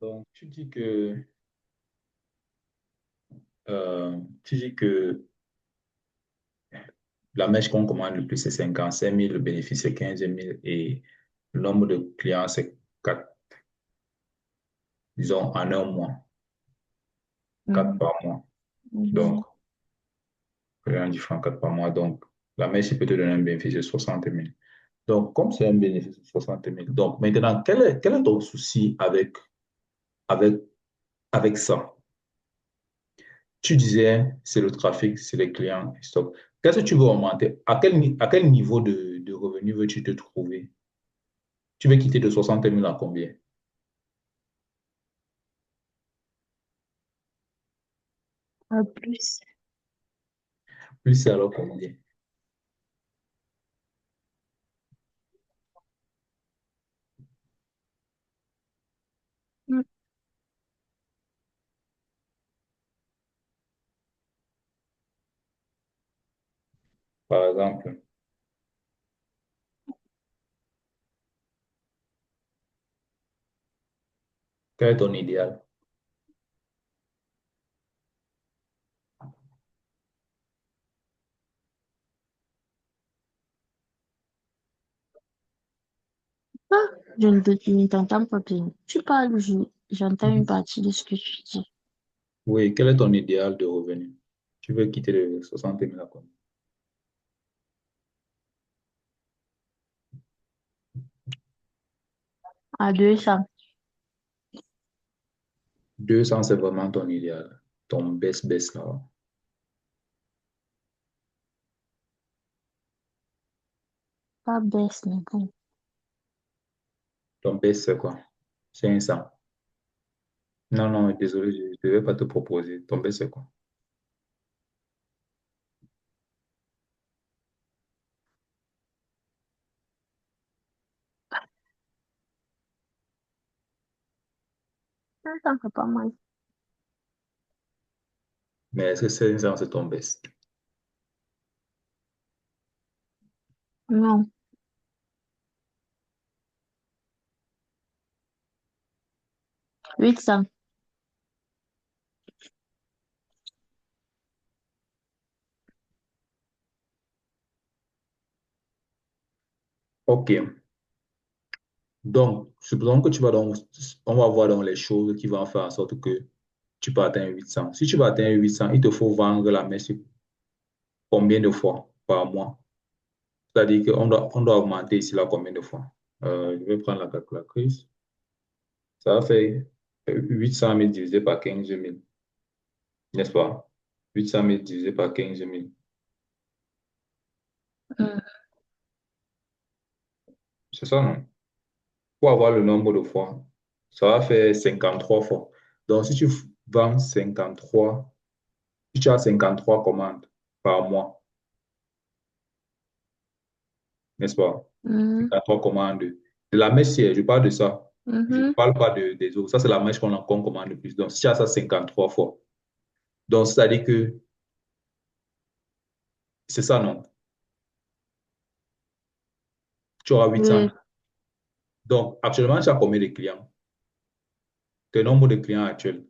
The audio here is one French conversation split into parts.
Donc, tu dis que la mèche qu'on commande le plus, c'est 55 000, le bénéfice, c'est 15 000 et le nombre de clients, c'est 4, disons, en un mois, 4 Mhm, par mois. Donc, mhm. rien différent, 4 par mois. Donc, la mèche, il peut te donner un bénéfice de 60 000. Donc, comme c'est un bénéfice de 60 000, donc maintenant, quel est ton souci avec, avec ça? Tu disais, c'est le trafic, c'est les clients, et stock. Qu'est-ce que tu veux augmenter? À quel niveau de revenu veux-tu te trouver? Tu veux quitter de 60 000 à combien? Plus. Plus c'est alors combien? Mm. Par exemple, quel est ton idéal? Ah, je ne t'entends pas bien. Tu parles, j'entends une partie de ce que tu dis. Oui, quel est ton idéal de revenu? Tu veux quitter de 60 000 à combien? À 200. 200, c'est vraiment ton idéal. Ton baisse là. Pas baisse, mais bon. Ton baisse, c'est quoi? 500. Non, non, désolé, je ne vais pas te proposer. Ton baisse, c'est quoi? 500, c'est pas mal. Mais est-ce que 500, c'est ton baisse? Non. 800. OK. Donc, supposons que on va voir dans les choses qui vont faire en sorte que tu peux atteindre 800. Si tu vas atteindre 800, il te faut vendre la mèche combien de fois par mois? C'est-à-dire qu'on doit augmenter ici là combien de fois? Je vais prendre la calculatrice. Ça va faire 800 000 divisé par 15 000, n'est-ce pas? 800 000 divisé par 15 000. Mm. C'est ça, non? Pour avoir le nombre de fois, ça va faire 53 fois. Donc, si tu vends 53, si tu as 53 commandes par mois, n'est-ce pas? Mhm, 53 commandes. De la mèche, je parle de ça. Je ne mhm. parle pas des autres. Ça, c'est la mèche qu'on commande le plus. Donc, si tu as ça 53 fois, donc, c'est-à-dire que c'est ça, non? Tu auras 800. Oui. Donc, actuellement, tu as combien de clients? Tes nombre de clients actuels,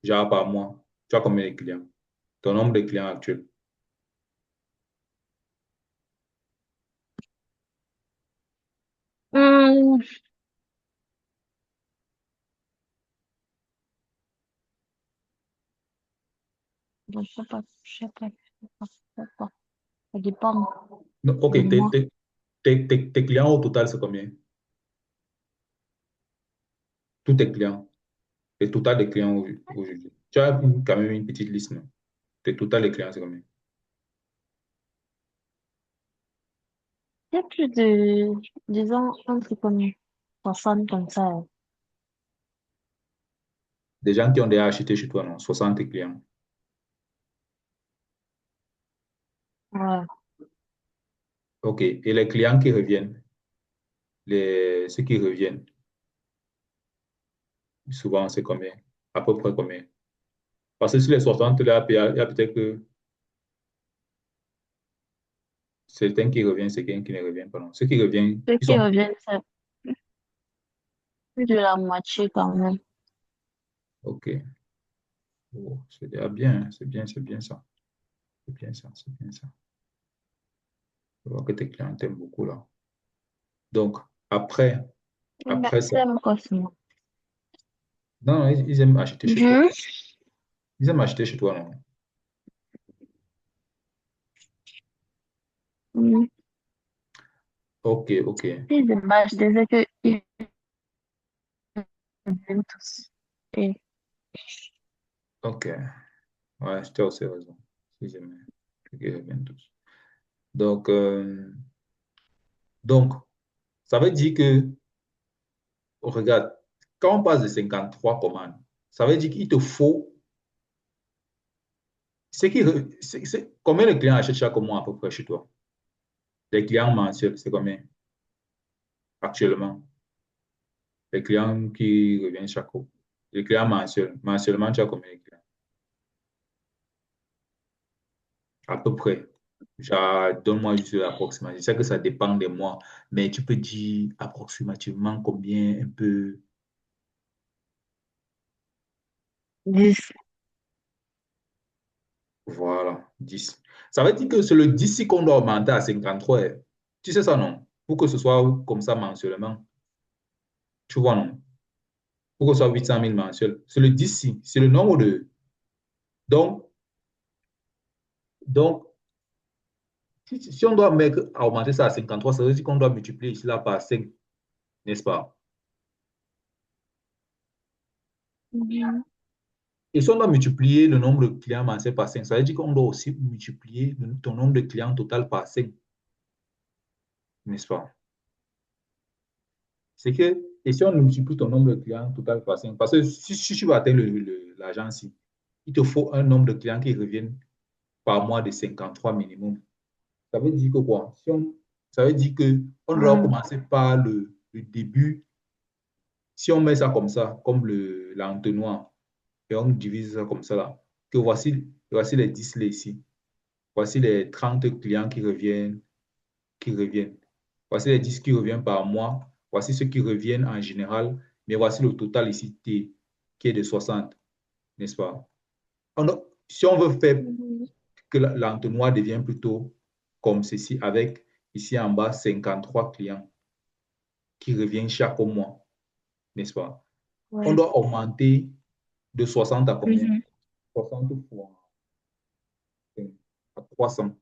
genre par mois, tu as combien de clients? Ton nombre de clients actuels. Hum, je sais pas, je sais pas, je sais pas. Ça dépend Non, OK, de moi. tes clients au total, c'est combien? Tous tes clients. Le total des clients aujourd'hui. Tu as quand même une petite liste, non? Le total des clients, c'est combien? Il y a plus de, disons, un truc comme 60 comme ça. Des gens qui ont déjà acheté chez toi, non? 60 clients. Ouais. OK. Et les clients qui reviennent, ceux qui reviennent, souvent, c'est combien? À peu près combien? Parce que sur les 60, là, il y a peut-être que certains qui reviennent, certains qui ne reviennent pas. Non. Ceux qui reviennent, Ceux ils qui sont. reviennent, ça. Plus de la moitié quand même. Ok. Oh, c'est déjà bien, hein. C'est bien ça. C'est bien ça, c'est bien ça. Je vois que tes clients t'aiment beaucoup là. Donc, après, après ça, Merci à mon cosmo. non, non, ils aiment acheter chez toi. Mhm. Ils aiment acheter chez toi, non? Mhm. Ok, ok, Si de base, je disais que ils viennent tous. Et, ok. Ouais, tu as aussi raison. Si jamais, ils reviennent tous. Donc, donc, ça veut dire que, regarde, quand on passe de 53 commandes, ça veut dire qu'il te faut, combien de clients achètent chaque mois à peu près chez toi? Les clients mensuels, c'est combien actuellement? Les clients qui reviennent chaque mois. Les clients mensuels, mensuellement, tu as combien de clients? À peu près. Genre, donne-moi juste l'approximation. Je sais que ça dépend des mois, mais tu peux dire approximativement combien, un peu. 10. Voilà, 10. Ça veut dire que c'est le 10 qu'on doit augmenter à 53. Tu sais ça, non? Pour que ce soit comme ça mensuellement. Tu vois, non? Pour que ce soit 800 000 mensuels. C'est le 10, c'est le nombre de. Donc, donc si on doit mettre, augmenter ça à 53, ça veut dire qu'on doit multiplier cela par 5, n'est-ce pas? Mhm. Et si on doit multiplier le nombre de clients mensuels par 5, ça veut dire qu'on doit aussi multiplier ton nombre de clients total par 5, n'est-ce pas? C'est que, et si on multiplie ton nombre de clients total par 5, parce que si tu vas atteindre l'agence, il te faut un nombre de clients qui reviennent par mois de 53 minimum. Ça veut dire que quoi? Ça veut dire que on doit Ouais. commencer par le début. Si on met ça comme ça, comme l'entonnoir, et on divise ça comme ça là, que voici les 10 là ici. Voici les 30 clients qui reviennent. Voici les 10 qui reviennent par mois. Voici ceux qui reviennent en général. Mais voici le total ici qui est de 60, n'est-ce pas? Si on veut faire Mhm. que l'entonnoir devienne plutôt comme ceci, avec ici en bas 53 clients qui reviennent chaque mois, n'est-ce pas? On Ouais. doit augmenter de 60 à combien? Mhm. 60 fois à 300.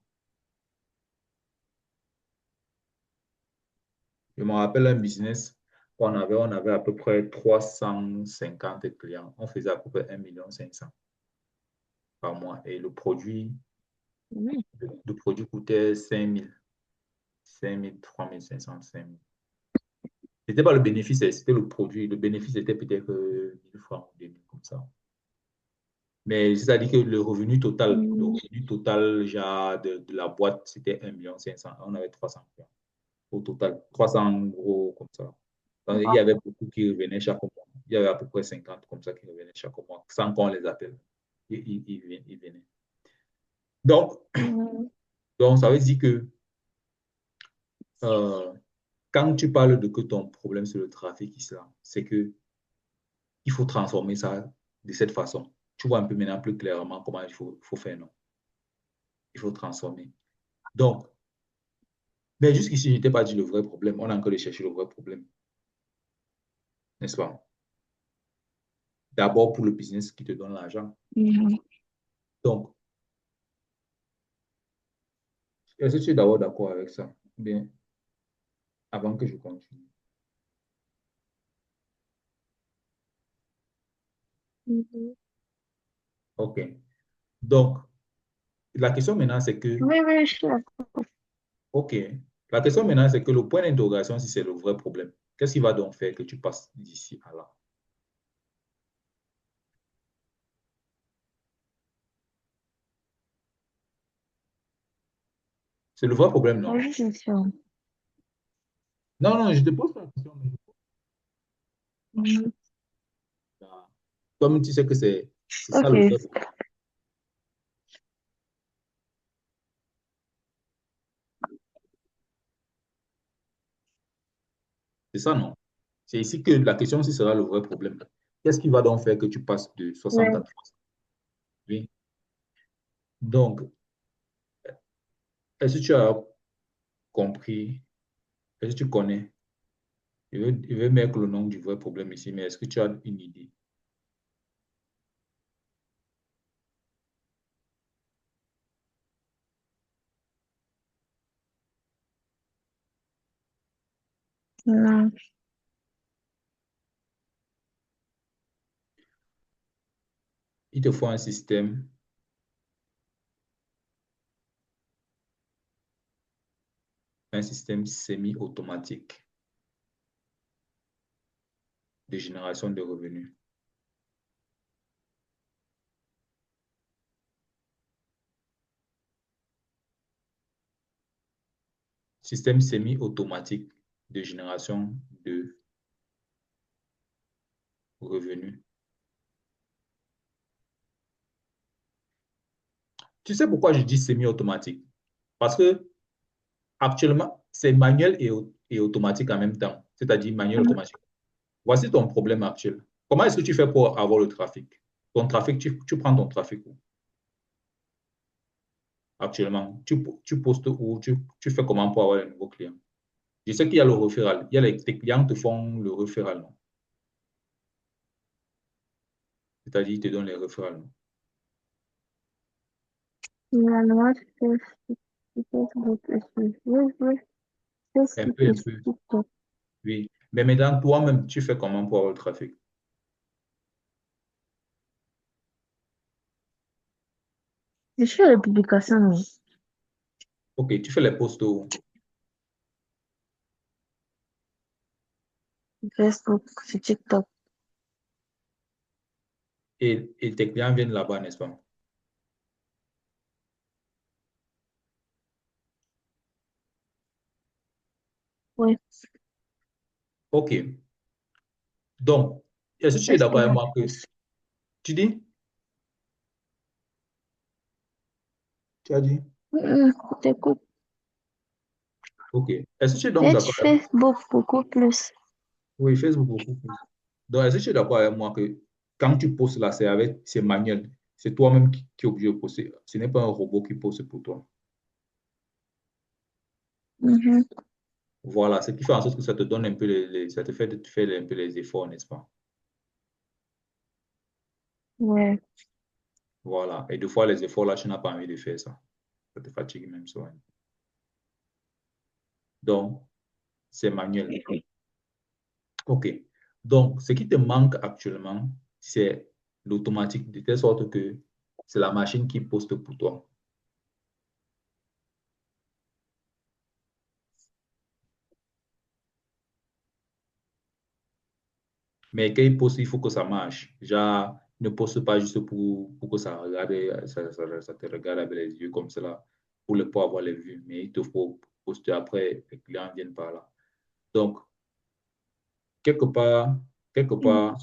Je me rappelle un business on avait à peu près 350 clients. On faisait à peu près 1,5 million par mois. Et Mhm. le produit coûtait 5 000, 3 500, 5 000. Ce n'était pas le bénéfice, c'était le produit. Le bénéfice était peut-être 1 000 francs ou 2 000 comme ça. Mais c'est-à-dire que Mhm. le revenu total genre, de la boîte, c'était 1,5 million. On avait 300 clients au total, 300 euros comme ça. Donc, il y avait beaucoup qui revenaient chaque mois. Il y avait à peu près 50 comme ça qui revenaient chaque mois, sans qu'on les appelle. Ils venaient. Donc, Mhm. donc, ça veut dire que euh, quand tu parles de que ton problème c'est le trafic islam, c'est que il faut transformer ça de cette façon. Tu vois un peu maintenant plus clairement comment il faut faire, non? Il faut transformer. Donc, mais jusqu'ici, je ne t'ai pas dit le vrai problème. On a encore de chercher le vrai problème, n'est-ce pas? D'abord pour le business qui te donne l'argent. Mhm. Donc, est-ce que tu es d'abord d'accord avec ça? Bien, avant que je continue. Mhm. OK. Donc, la question maintenant, c'est que, Oui, oui, je suis d'accord. OK, la question maintenant, c'est que le point d'interrogation, si c'est le vrai problème, qu'est-ce qui va donc faire que tu passes d'ici à là? C'est le vrai problème, non? Oui, c'est sûr. Non, non, je te pose pas la question, mais Mhm. comme tu sais que c'est ça Ok. le vrai problème. C'est ça, non? C'est ici que la question aussi sera le vrai problème. Qu'est-ce qui va donc faire que tu passes de 60 à Ouais. 300? Oui. Donc, est-ce que tu as compris? Est-ce que tu connais? Je vais mettre le nom du vrai problème ici, mais est-ce que tu as une idée? Non. Il te faut un système semi-automatique de génération de revenus. Système semi-automatique de génération de revenus. Tu sais pourquoi je dis semi-automatique? Parce que actuellement, c'est manuel et automatique en même temps, c'est-à-dire manuel et automatique. Voici ton problème actuel. Comment est-ce que tu fais pour avoir le trafic? Ton trafic, tu prends ton trafic où? Actuellement, tu postes où? Tu fais comment pour avoir les nouveaux clients? Je sais qu'il y a le referral. Il y a tes clients te font le referral, non? C'est-à-dire, ils te donnent les referrals, non? Finalement, Facebook et oui, oui, Facebook Un et peu, TikTok. oui. Mais maintenant, toi-même, tu fais comment pour avoir le trafic? Je fais les publications, non. OK, tu fais les posts où? Facebook, sur TikTok. Et tes clients viennent là-bas, n'est-ce pas? Oui. OK. Donc, est-ce que tu es Qu'est-ce d'accord qu'il y avec a? moi que tu dis? Tu as dit? T'écoutes. OK. Est-ce que tu es donc Et d'accord tu avec moi? fais beaucoup plus. Oui, Facebook beaucoup plus. Donc, est-ce que tu es d'accord avec moi que quand tu postes là, c'est manuel. C'est toi-même qui es obligé de poster. Ce n'est pas un robot qui poste pour toi. Mhm. Voilà, ce qui fait en sorte que ça te donne un peu ça te fait de faire un peu les efforts, n'est-ce pas? Ouais. Voilà. Et des fois, les efforts là, tu n'as pas envie de faire ça. Ça te fatigue même ça. Donc, c'est manuel. OK. Donc, ce qui te manque actuellement, c'est l'automatique, de telle sorte que c'est la machine qui poste pour toi. Mais quand il poste, il faut que ça marche. Genre, ne poste pas juste pour que ça regarde, ça te regarde avec les yeux comme cela, pour avoir les vues. Mais il te faut poster après, les clients viennent par là. Donc, quelque part, quelque Mm. part,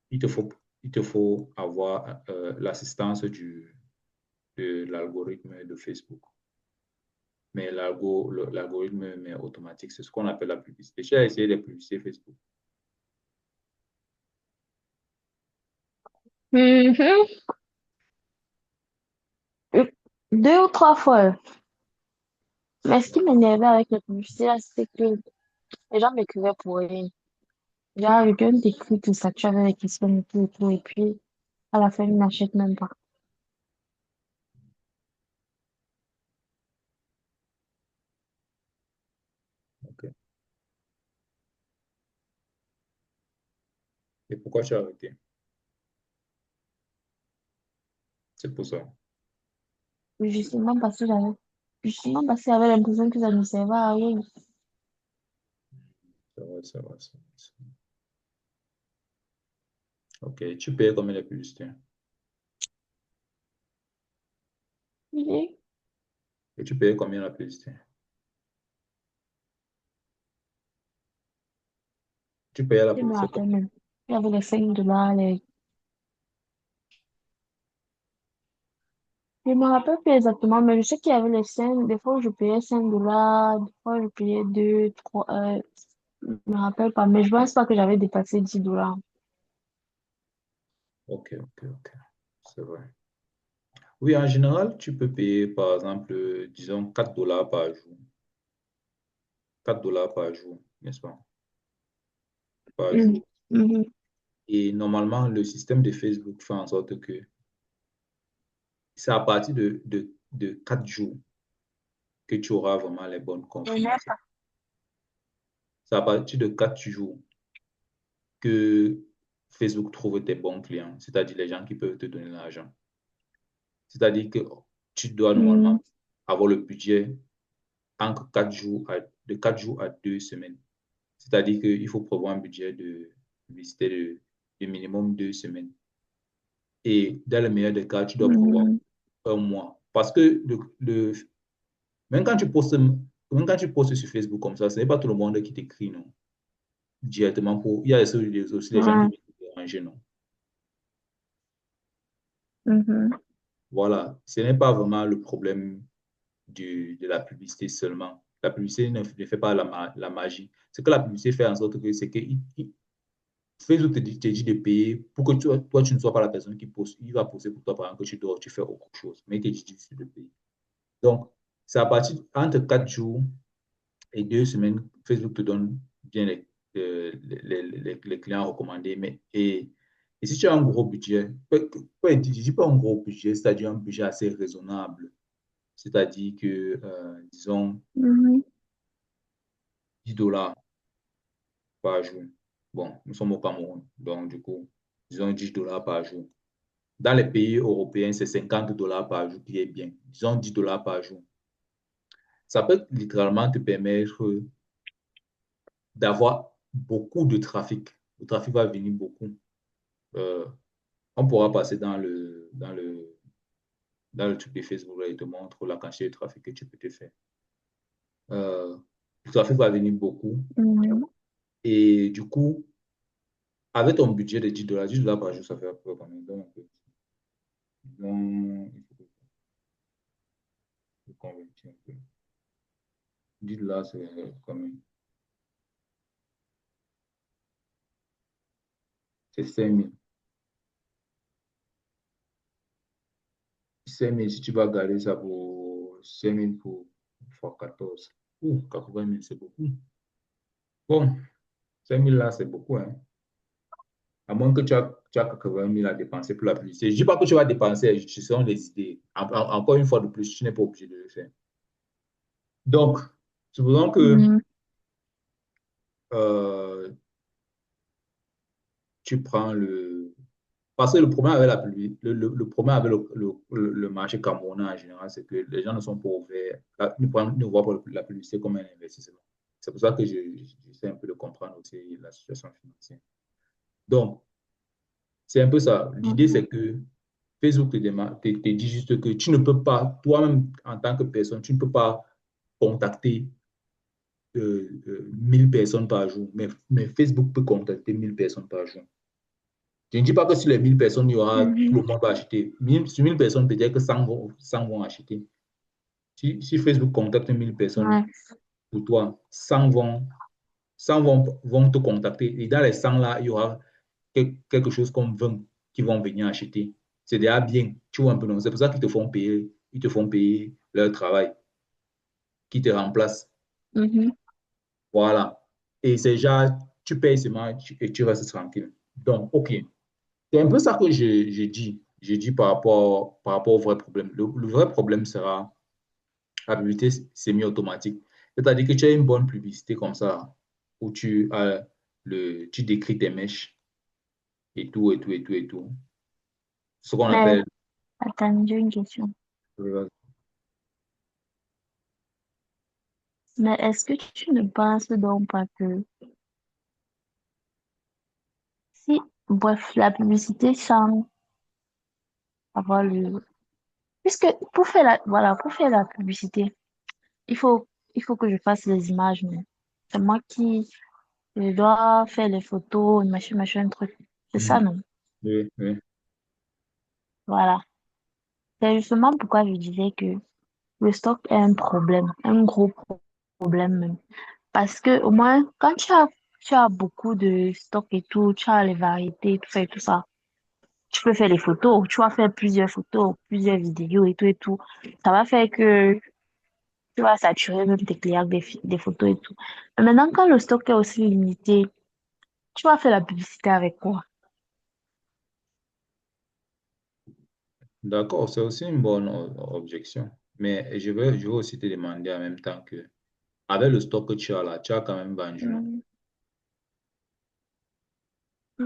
il te faut, il te faut avoir l'assistance de l'algorithme de Facebook. Mais l'algorithme mais automatique, c'est ce qu'on appelle la publicité. J'ai essayé les publicités Facebook. Mhm. Deux ou trois fois. Mais ce qui m'énervait avec la publicité, là, c'est que les gens m'écrivaient pour rien. Genre, le gars t'écrit tout ça, tu avais les questions et tout, et puis, à la fin, il n'achète même pas. OK. Et pourquoi tu as arrêté? C'est pour ça. Justement parce que justement parce que j'avais l'impression que ça ne servait à rien. Ça va, ça va, ça va. OK. Tu payes combien la publicité? Et Et tu payes combien la publicité? Tu payais la je me publicité rappelle combien? même. Il y avait les 5 dollars, je me rappelle plus exactement, mais je sais qu'il y avait les 5, des fois je payais 5 dollars, des fois je payais 2, 3. Je me rappelle pas, mais je pense pas que j'avais dépassé 10 $. Ok, ok, ok. C'est vrai. Oui, en général, tu peux payer, par exemple, disons, $4 par jour. $4 par jour, n'est-ce pas? Par Mhm. jour. Mhm. Et normalement, le système de Facebook fait en sorte que c'est à partir de 4 jours que tu auras vraiment les bonnes Je n'ai confirmations. pas. C'est à partir de 4 jours que Facebook trouve tes bons clients, c'est-à-dire les gens qui peuvent te donner l'argent. C'est-à-dire que tu dois normalement Mhm. avoir le budget entre 4 jours de 4 jours à 2 semaines. C'est-à-dire qu'il faut prévoir un budget de publicité de minimum 2 semaines. Et dans le meilleur des cas, tu dois prévoir Mhm. un mois. Parce que même même quand tu postes sur Facebook comme ça, ce n'est pas tout le monde qui t'écrit, non? Directement pour. Il y a aussi les gens qui Ouais. viennent te déranger, non? Mhm. Voilà. Ce n'est pas vraiment le problème de la publicité seulement. La publicité ne fait pas la magie. Ce que la publicité fait en sorte que c'est que Facebook te dit de payer pour que toi, tu ne sois pas la personne qui poste. Il va poster pour toi pendant que tu dors, tu fais autre chose. Mais il te dit juste de payer. Donc, c'est à partir entre 4 jours et 2 semaines, Facebook te donne bien les clients recommandés. Et si tu as un gros budget, je ne dis pas un gros budget, c'est-à-dire un budget assez raisonnable. C'est-à-dire que, disons, Mhm. $10 par jour. Bon, nous sommes au Cameroun, donc du coup, disons $10 par jour. Dans les pays européens, c'est $50 par jour qui est bien. Disons $10 par jour. Ça peut littéralement te permettre d'avoir beaucoup de trafic. Le trafic va venir beaucoup. Euh, on pourra passer dans le truc de Facebook, là, il te montre la quantité de trafic que tu peux te faire. Euh, le trafic va venir beaucoup. Mhm. Et du coup, avec ton budget de $10 par jour, ça fait à peu près combien? Donc, il faut que je convertis un peu. $10, c'est combien? C'est 5 000. 5 000, si tu vas garder ça pour 5 000 pour fois 14. Ouh, 80 000, c'est beaucoup. Bon, 5 000 là, c'est beaucoup, hein. À moins que tu as 80 000 à dépenser pour la publicité. Je ne dis pas que tu vas dépenser, ce sont des idées. Encore une fois de plus, tu n'es pas obligé de le faire. Donc, supposons que Mhm. euh, tu prends le. Parce que le problème avec la publicité, le problème avec le marché camerounais en général, c'est que les gens ne sont pas ouverts, ne voient pas la publicité comme un investissement. C'est pour ça que j'essaie un peu de comprendre aussi la situation financière. Donc, c'est un peu ça. L'idée, Mhm. c'est que Facebook te dit juste que tu ne peux pas, toi-même, en tant que personne, tu ne peux pas contacter 1000 personnes par jour, mais Facebook peut contacter 1000 personnes par jour. Je ne dis pas que sur les 1000 personnes, il y aura tout le Mhm. monde va acheter. Sur 1000 personnes, peut-être que 100 vont acheter. Si Facebook contacte 1000 personnes Ouais. pour toi, 100 vont te contacter. Et dans les 100 là, il y aura quelque chose comme 20 qui vont venir acheter. C'est déjà bien. Tu vois un peu, non? C'est pour ça qu'ils te font payer. Ils te font payer leur travail, qui te remplace. Mhm. Voilà. Et c'est déjà, tu payes seulement et tu restes tranquille. Donc, OK. C'est un peu ça que j'ai dit. J'ai dit par rapport au vrai problème. Le vrai problème sera la publicité semi-automatique. C'est-à-dire que tu as une bonne publicité comme ça, où tu décris tes mèches et tout, et tout, et tout, et tout. Ce qu'on Mais appelle. attends, j'ai une question. Mais est-ce que tu ne penses donc pas que si, bref, la publicité sans avoir le... Puisque pour faire voilà, pour faire la publicité, il faut, il faut que je fasse les images, mais c'est moi qui je dois faire les photos, machin, machin, truc. C'est ça, Mhm. non? Oui, oui. Voilà. C'est justement pourquoi je disais que le stock est un problème, un gros problème même. Parce que au moins, quand tu as beaucoup de stock et tout, tu as les variétés, tout ça et tout ça, tu peux faire les photos, tu vas faire plusieurs photos, plusieurs vidéos et tout et tout. Ça va faire que tu vas saturer même tes clients des photos et tout. Mais maintenant, quand le stock est aussi limité, tu vas faire la publicité avec quoi? D'accord, c'est aussi une bonne objection. Mais je veux aussi te demander en même temps que, avec le stock que tu as là, tu as quand même vendu, non? Hmm.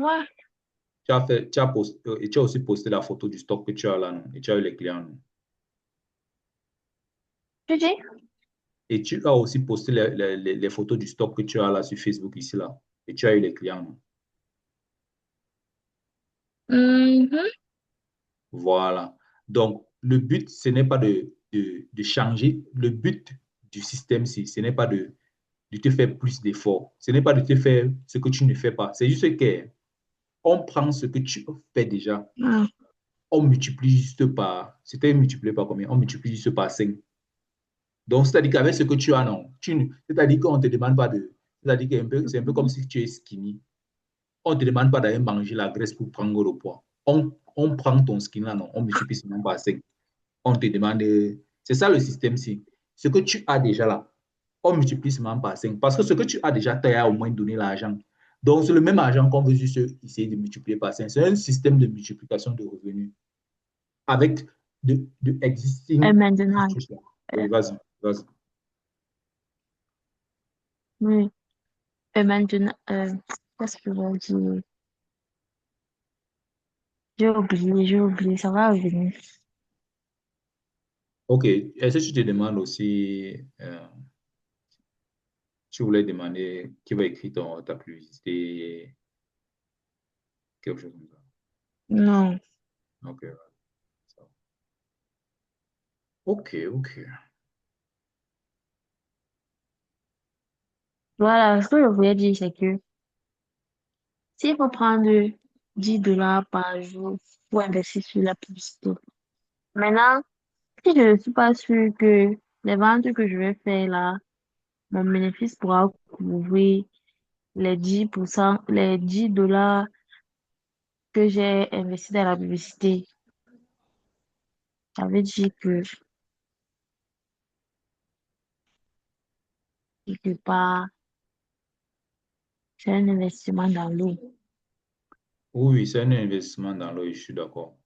Ouais, Et tu as aussi posté la photo du stock que tu as là, non? Et tu as eu les clients, non? tu dis? Et tu as aussi posté les photos du stock que tu as là sur Facebook ici, là. Et tu as eu les clients, non? Mhm. Voilà. Donc, le but, ce n'est pas de changer. Le but du système, ce n'est pas de te faire plus d'efforts. Ce n'est pas de te faire ce que tu ne fais pas. C'est juste que on prend ce que tu fais déjà, Ah, on multiplie juste par, c'était multiplié par combien? On multiplie juste par 5. Donc, c'est-à-dire qu'avec ce que tu as, non, c'est-à-dire qu'on ne te demande pas de, c'est-à-dire que c'est un peu comme si tu es skinny. On ne te demande pas d'aller manger la graisse pour prendre le poids. On prend ton skin là, non, on multiplie seulement par 5. On te demande, c'est ça le système-ci. Ce que tu as déjà là, on multiplie seulement par 5. Parce que ce que tu as déjà, tu as au moins donné l'argent. Donc, c'est le même argent qu'on veut juste essayer de multiplier par 5. C'est un système de multiplication de revenus avec de et existing maintenant, institutions. euh, Oui, vas-y, vas-y. oui, et maintenant, qu'est-ce que je veux dire? J'ai oublié, ça va revenir. OK. Est-ce que tu te demandes aussi, tu voulais demander qui va écrire ta publicité, quelque chose comme ça. Non. OK, ça va. OK, OK. Voilà, ce que je voulais dire, c'est que s'il faut prendre 10 dollars par jour pour investir sur la publicité, maintenant, si je ne suis pas sûre que les ventes que je vais faire là, mon bénéfice pourra couvrir les 10%, les 10 dollars que j'ai investi dans la publicité, ça veut dire que quelque part, c'est un investissement dans l'eau. Oui, oui, c'est un investissement dans l'eau, je suis d'accord.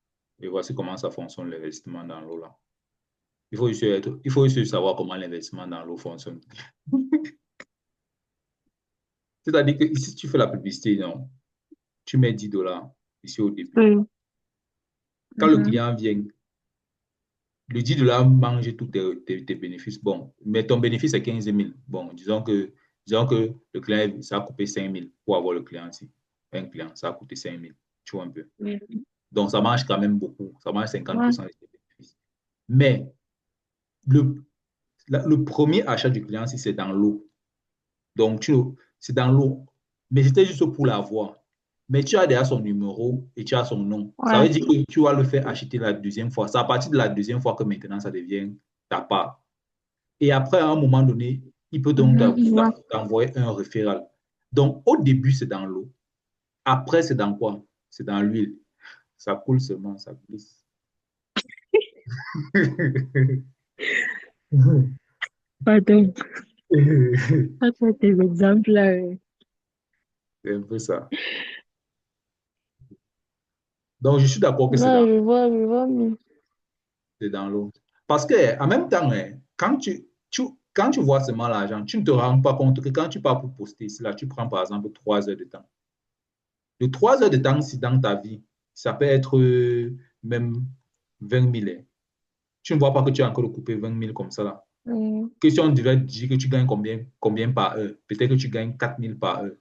Et voici comment ça fonctionne, l'investissement dans l'eau là. Il faut juste savoir comment l'investissement dans l'eau fonctionne. C'est-à-dire que si tu fais la publicité, non, tu mets 10 dollars ici au début. Oui. Quand le Mhm. client vient, le 10 dollars mange tous tes bénéfices. Bon, mais ton bénéfice est 15 000. Bon, disons que le client, ça a coûté 5 000 pour avoir le client ici. Un client, ça a coûté 5 000. Tu vois un peu. Oui. Donc, ça marche quand même beaucoup. Ça marche Ouais. 50% de tes bénéfices. Mais le, le premier achat du client, si c'est dans l'eau. Donc, c'est dans l'eau. Mais c'était juste pour l'avoir. Mais tu as déjà son numéro et tu as son nom. Ça Ouais. veut dire que tu vas le faire acheter la deuxième fois. C'est à partir de la deuxième fois que maintenant ça devient ta part. Et après, à un moment donné, il peut donc Mhm. Ouais. t'envoyer un référal. Donc, au début, c'est dans l'eau. Après, c'est dans quoi? C'est dans l'huile. Ça coule seulement, ça glisse. Pardon. Après tes exemples là, C'est un peu ça. Donc, je suis d'accord que là, je vois, mais... c'est dans l'eau. Parce que, en même temps, quand quand tu vois seulement l'argent, tu ne te rends pas compte que quand tu pars pour poster ici, là, tu prends par exemple 3 heures de temps. De 3 heures de temps, si dans ta vie, ça peut être même 20 000. Tu ne vois pas que tu as encore coupé 20 000 comme ça là. Mhm. Question devait dire que tu gagnes combien par heure. Peut-être que tu gagnes 4 000 par heure.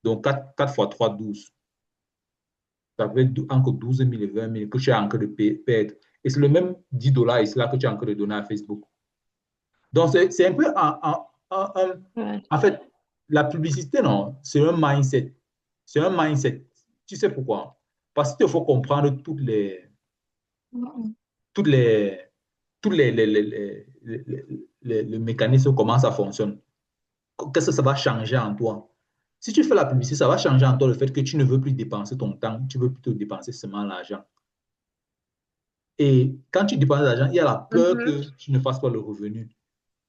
Donc 4 fois 3, 12. Ça fait encore 12 000 et 20 000 que tu as encore de perdre. Et c'est le même 10 dollars ici là que tu as encore de donner à Facebook. Donc, c'est un peu Ouais. en fait, la publicité, non, c'est un mindset. C'est un mindset. Tu sais pourquoi? Parce qu'il faut comprendre Mhm. toutes les, tous les mécanismes, comment ça fonctionne. qu'est-ce que ça va changer en toi? Si tu fais la publicité, ça va changer en toi le fait que tu ne veux plus dépenser ton temps, tu veux plutôt dépenser seulement l'argent. Et quand tu dépenses l'argent, il y a la peur Mhm. que tu ne fasses pas le revenu.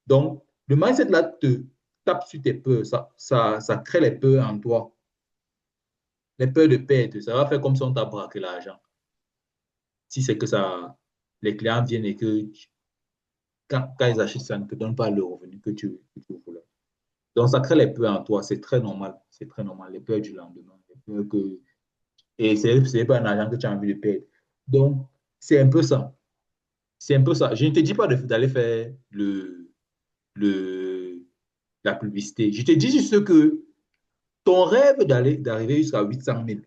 Donc, le mindset là te tape sur tes peurs, ça crée les peurs en toi, les peurs de perte. Ça va faire comme si on t'a braqué l'argent. Si c'est que ça, les clients viennent et que quand ils achètent, ça ne te donne pas le revenu que tu voulais. Donc, ça crée les peurs en toi. C'est très normal. C'est très normal. Les peurs du lendemain. Les peurs que... Et ce n'est pas un argent que tu as envie de perdre. Donc, c'est un peu ça. C'est un peu ça. Je ne te dis pas d'aller faire le, la publicité. Je te dis juste que ton rêve d'arriver jusqu'à 800 000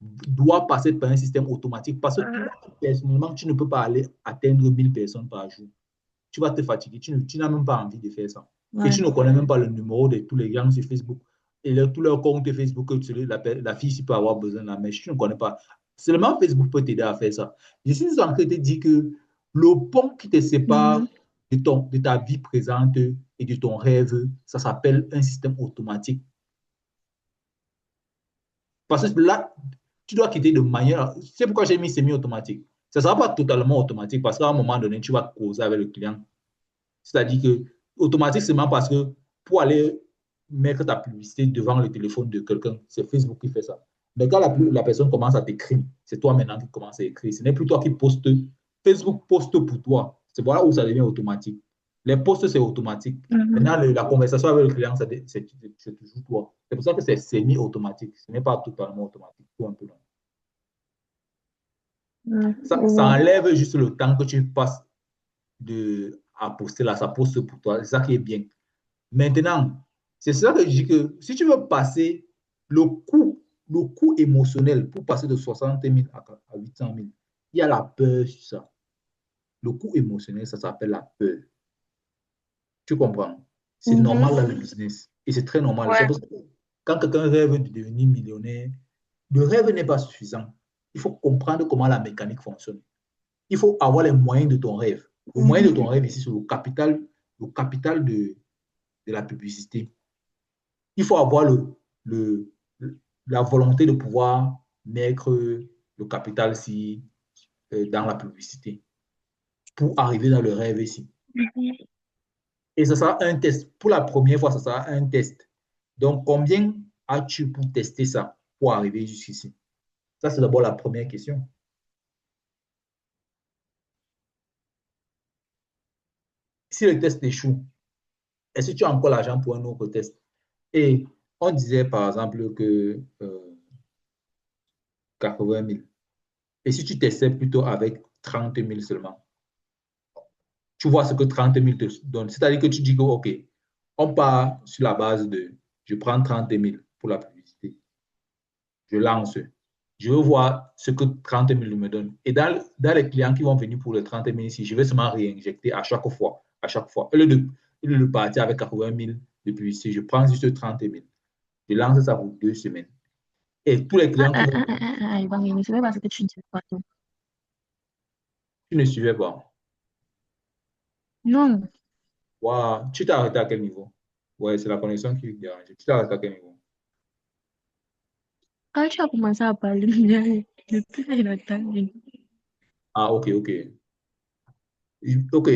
doit passer par un système automatique parce que toi, Mhm. personnellement, tu ne peux pas aller atteindre 1000 personnes par jour. Tu vas te fatiguer. Tu n'as même pas envie de faire ça. Et tu Ouais. ne connais même pas le numéro de tous les gens sur Facebook et tous leurs comptes Facebook que la fille s'y peut avoir besoin de la mèche. Tu ne connais pas. Seulement Facebook peut t'aider à faire ça. Je suis en train de te dire que le pont qui te sépare Mhm. de ta vie présente et de ton rêve, ça s'appelle un système automatique. Parce que là, tu dois quitter de manière. C'est pourquoi j'ai mis semi-automatique. Ça ne sera pas totalement automatique parce qu'à un moment donné, tu vas causer avec le client. C'est-à-dire que automatique, c'est parce que pour aller mettre ta publicité devant le téléphone de quelqu'un, c'est Facebook qui fait ça. Mais quand la personne commence à t'écrire, c'est toi maintenant qui commence à écrire. Ce n'est plus toi qui poste. Facebook poste pour toi. C'est voilà où ça devient automatique. Les posts, c'est automatique. Mhm. Maintenant, la conversation avec le client, c'est toujours toi. C'est pour ça que c'est semi-automatique. Ce n'est pas totalement automatique. Tout un peu long. Mhm. Ça Ouais. enlève juste le temps que tu passes à poster là. Ça poste pour toi. C'est ça qui est bien. Maintenant, c'est ça que je dis que si tu veux passer le coût émotionnel pour passer de 60 000 à 800 000, il y a la peur sur ça. Le coût émotionnel, ça s'appelle la peur. Tu comprends? C'est Mhm. normal dans le business. Et c'est très normal. C'est Ouais. pour ça que quand quelqu'un rêve de devenir millionnaire, le rêve n'est pas suffisant. Il faut comprendre comment la mécanique fonctionne. Il faut avoir les moyens de ton rêve. Le moyen de ton Mhm. rêve ici, c'est le capital de la publicité. Il faut avoir le, la volonté de pouvoir mettre le capital si, dans la publicité pour arriver dans le rêve ici. Mhm. Et ça sera un test. Pour la première fois, ça sera un test. Donc, combien as-tu pour tester ça, pour arriver jusqu'ici? Ça, c'est d'abord la première question. Si le test échoue, est-ce que tu as encore l'argent pour un autre test? Et on disait, par exemple, que 80 000. Et si tu testais plutôt avec 30 000 seulement? Tu vois ce que 30 000 te donne. C'est-à-dire que tu dis que, OK, on part sur la base de, je prends 30 000 pour la publicité, je lance, je veux voir ce que 30 000 me donne. Et dans les clients qui vont venir pour les 30 000 ici, je vais seulement réinjecter à chaque fois. Au lieu de partir avec 80 000 de publicité, je prends juste 30 000. Je lance ça pour 2 semaines. Et tous les Ah, clients qui ah, vont, ah, ah, ah, ah, Ivan, ne sais pas ce que tu dis, pardon. tu ne suivais pas. Non, Wow. Tu t'es arrêté à quel niveau? Ouais, c'est la connexion qui dérange. Tu t'es arrêté à quel niveau? quand tu as commencé à parler, depuis que je n'entends rien. Ah, OK, OK. OK,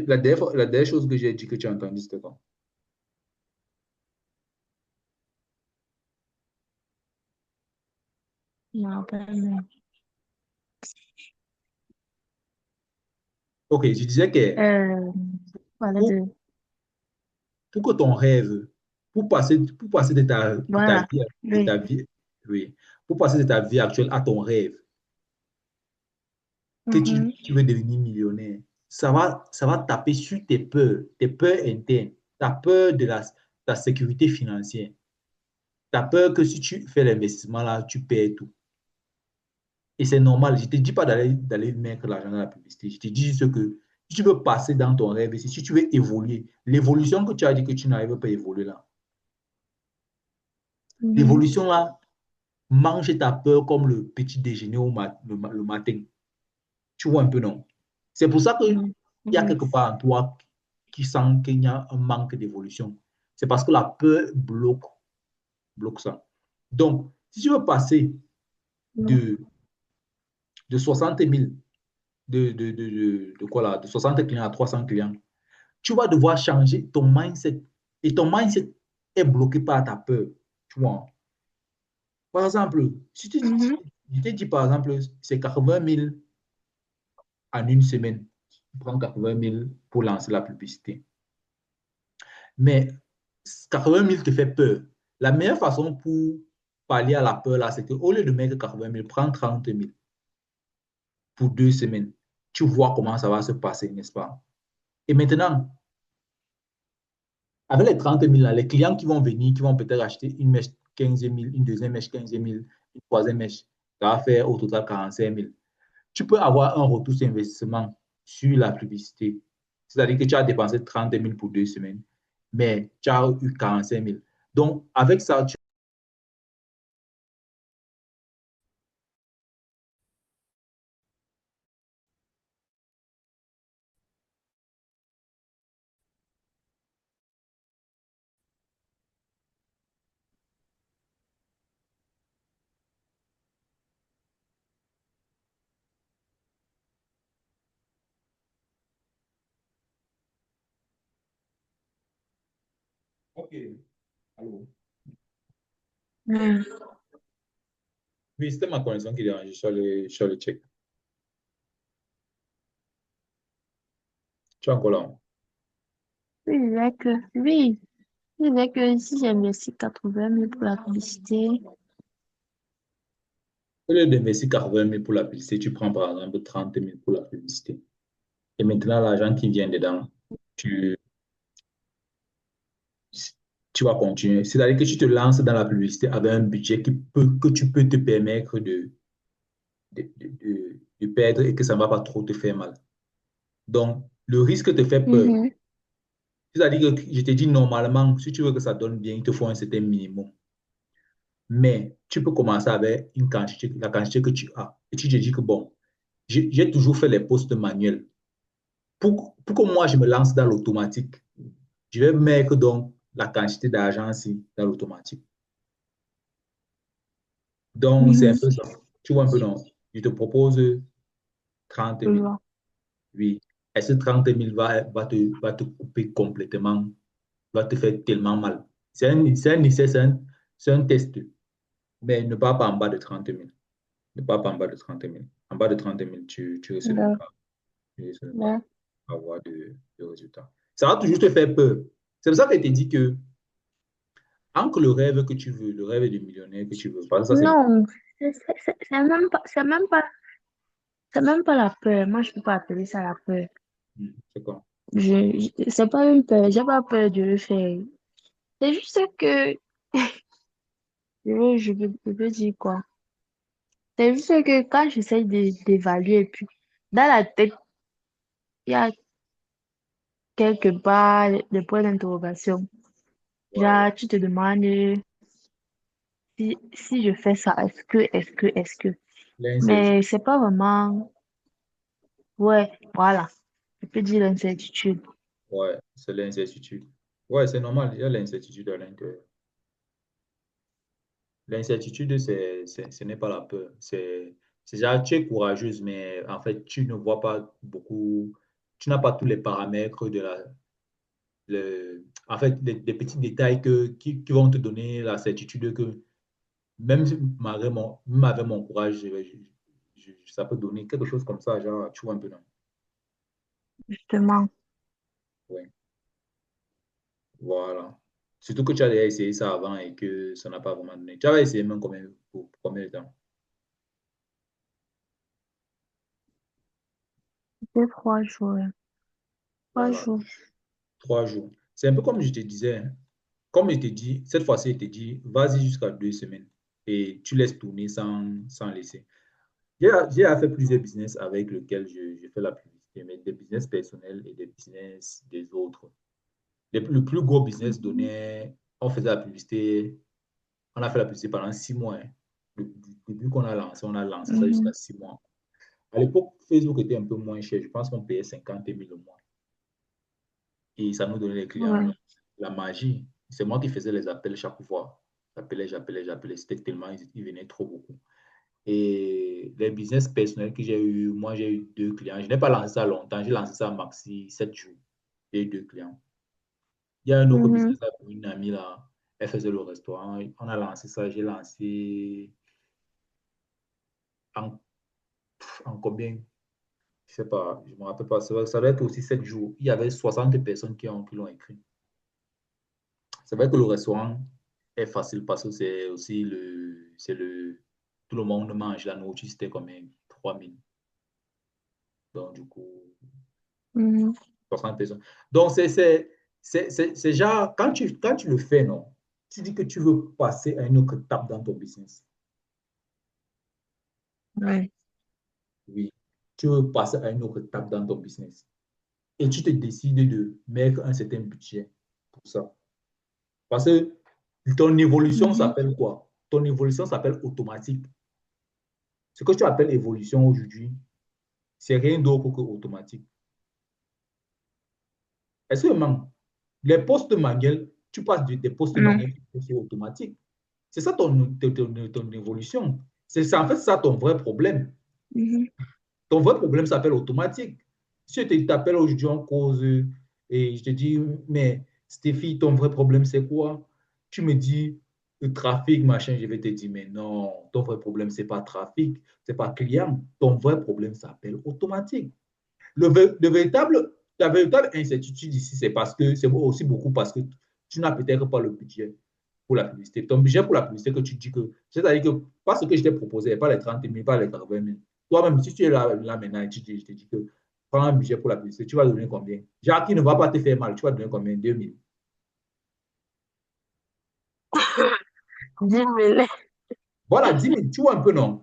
la dernière chose que j'ai dit que tu as entendu, c'était quoi? Non, pas non. OK, je disais que Euh, voilà pour, de, pour que ton rêve, pour passer de ta voilà. vie, de ta Oui. vie, oui, pour passer de ta vie actuelle à ton rêve, que Mhm. tu veux devenir millionnaire, ça va taper sur tes peurs internes, ta peur de ta sécurité financière, ta peur que si tu fais l'investissement là, tu perds tout. Et c'est normal. Je ne te dis pas d'aller mettre l'argent dans la publicité. Je te dis juste que si tu veux passer dans ton rêve, si tu veux évoluer, l'évolution que tu as dit que tu n'arrives pas à évoluer là, Mhm. l'évolution là, mange ta peur comme le petit déjeuner le matin. Tu vois un peu, non? C'est pour ça qu'il Mhm. y a Oui. quelque part en toi qui sent qu'il y a un manque d'évolution. C'est parce que la peur bloque ça. Donc, si tu veux passer Mhm. de, de 60 000, de quoi là, de 60 clients à 300 clients, tu vas devoir changer ton mindset. Et ton mindset est bloqué par ta peur. Tu vois. Par exemple, si tu, Mhm. je te dis par exemple, c'est 80 000 en une semaine. Tu prends 80 000 pour lancer la publicité. Mais 80 000 te fait peur. La meilleure façon pour pallier à la peur, là, c'est qu'au lieu de mettre 80 000, prends 30 000 pour 2 semaines. Tu vois comment ça va se passer, n'est-ce pas? Et maintenant, avec les 30 000, là, les clients qui vont venir, qui vont peut-être acheter une mèche 15 000, une deuxième mèche 15 000, une troisième mèche, ça va faire au total 45 000. Tu peux avoir un retour sur investissement sur la publicité. C'est-à-dire que tu as dépensé 30 000 pour 2 semaines, mais tu as eu 45 000. Donc, avec ça, tu... OK. Allô? Mhm. Oui, c'était ma connexion qui dérangeait sur le check. Tu es encore là? Oui, je disais que si j'investis 80 000 pour la publicité, Au lieu d'investir 80 000 pour la publicité, tu prends par exemple 30 000 pour la publicité. Et maintenant, l'argent qui vient dedans, tu, tu vas continuer. C'est-à-dire que tu te lances dans la publicité avec un budget que tu peux te permettre de perdre et que ça ne va pas trop te faire mal. Donc, le risque te fait peur. mhm, C'est-à-dire que je te dis normalement, si tu veux que ça donne bien, il te faut un certain minimum. Mais tu peux commencer avec une quantité, la quantité que tu as. Et tu te dis que bon, j'ai toujours fait les postes manuels. Pour que moi, je me lance dans l'automatique, je vais mettre donc la quantité d'argent ici dans l'automatique. Donc, c'est un mhm, peu ça. Tu vois un peu, non? Je te propose 30 je 000. vois. Oui. Et ce 30 000 va te couper complètement, va te faire tellement mal. C'est un essai, c'est un test. Mais ne pars pas en bas de 30 000. Ne pars pas en bas de 30 000. En bas de 30 000, tu risques de ne D'ac- pas, tu risques de ne pas d'ac- avoir de résultats. Ça va toujours te faire peur. C'est pour ça que je te dis que, entre le rêve que tu veux, le rêve du millionnaire que tu veux, parce que ça, c'est... Non, c'est même pas la peur. Moi, je peux pas appeler ça la peur. C'est quoi? C'est pas une peur. J'ai pas peur de le faire. C'est juste que, je veux dire quoi? C'est juste que quand j'essaie d'évaluer, puis dans la tête, il y a quelque part des points d'interrogation. Ouais, ouais. Genre, tu te demandes si je fais ça, est-ce que. L'incertitude. Mais c'est pas vraiment, ouais, voilà. Je peux dire l'incertitude. Ouais, c'est l'incertitude. Ouais, c'est normal, il y a l'incertitude à l'intérieur. L'incertitude, ce n'est pas la peur. C'est genre, tu es courageuse, mais en fait, tu ne vois pas beaucoup, tu n'as pas tous les paramètres de la, en fait, des petits détails qui vont te donner la certitude que même si même avec mon courage, ça peut donner quelque chose comme ça, genre, tu vois un peu, non? Justement, Ouais, voilà. Surtout que tu as déjà essayé ça avant et que ça n'a pas vraiment donné. Tu avais essayé même pour combien de temps? deux, 3 jours. Voilà, 3 jours. 3 jours. C'est un peu comme je te disais, hein. Comme je te dis, cette fois-ci, je te dis, vas-y jusqu'à 2 semaines et tu laisses tourner sans laisser. J'ai fait plusieurs business avec lesquels je fais la publicité, mais des business personnels et des business des autres. Le plus gros business Mhm. donnait, on faisait la publicité, on a fait la publicité pendant 6 mois, hein. Depuis qu'on a lancé, on a lancé ça Mhm. jusqu'à 6 mois. À l'époque, Facebook était un peu moins cher. Je pense qu'on payait 50 000 au mois. Et ça nous donnait les clients. Ouais. La magie. C'est moi qui faisais les appels chaque fois. J'appelais. C'était tellement, ils venaient trop beaucoup. Et les business personnels que j'ai eu, moi, j'ai eu 2 clients. Je n'ai pas lancé ça longtemps. J'ai lancé ça maxi 7 jours. J'ai eu 2 clients. Il y a un autre Mhm. business avec une amie là. Elle faisait le restaurant. On a lancé ça. J'ai lancé en, en combien? Je sais pas. Je me rappelle pas. Ça doit être aussi 7 jours. Il y avait 60 personnes qui l'ont écrit. C'est vrai que le restaurant est facile parce que c'est aussi tout le monde mange la nourriture, c'était comme 3000. Donc, du coup, Mhm. 60 personnes. Donc, c'est genre, quand tu le fais, non, tu dis que tu veux passer à une autre étape dans ton business. Ouais. Oui, tu veux passer à une autre étape dans ton business. Et tu te décides de mettre un certain budget pour ça. Parce que ton évolution Mhm. s'appelle quoi? Ton évolution s'appelle automatique. Ce que tu appelles évolution aujourd'hui, c'est rien d'autre que automatique. Est-ce que man, les postes manuels, tu passes des postes Non. manuels aux postes automatiques? C'est ça ton évolution. C'est en fait ça ton vrai problème. Mhm. Ton vrai problème s'appelle automatique. Si je t'appelle aujourd'hui en cause et je te dis, mais Stéphie, ton vrai problème c'est quoi? Tu me dis le trafic, machin, je vais te dire, mais non, ton vrai problème c'est pas trafic, c'est pas client. Ton vrai problème s'appelle automatique. La véritable incertitude ici, c'est parce que c'est aussi beaucoup parce que tu n'as peut-être pas le budget pour la publicité. Ton budget pour la publicité que tu dis que, c'est-à-dire que pas ce que je t'ai proposé, pas les 30 000, pas les 80 000. Toi-même, si tu es là maintenant et je te dis que prends un budget pour la publicité, tu vas donner combien? Genre qui ne va pas te faire mal, tu vas donner combien? 2 000. 10 000. Voilà, 10 000, tu vois un peu, non?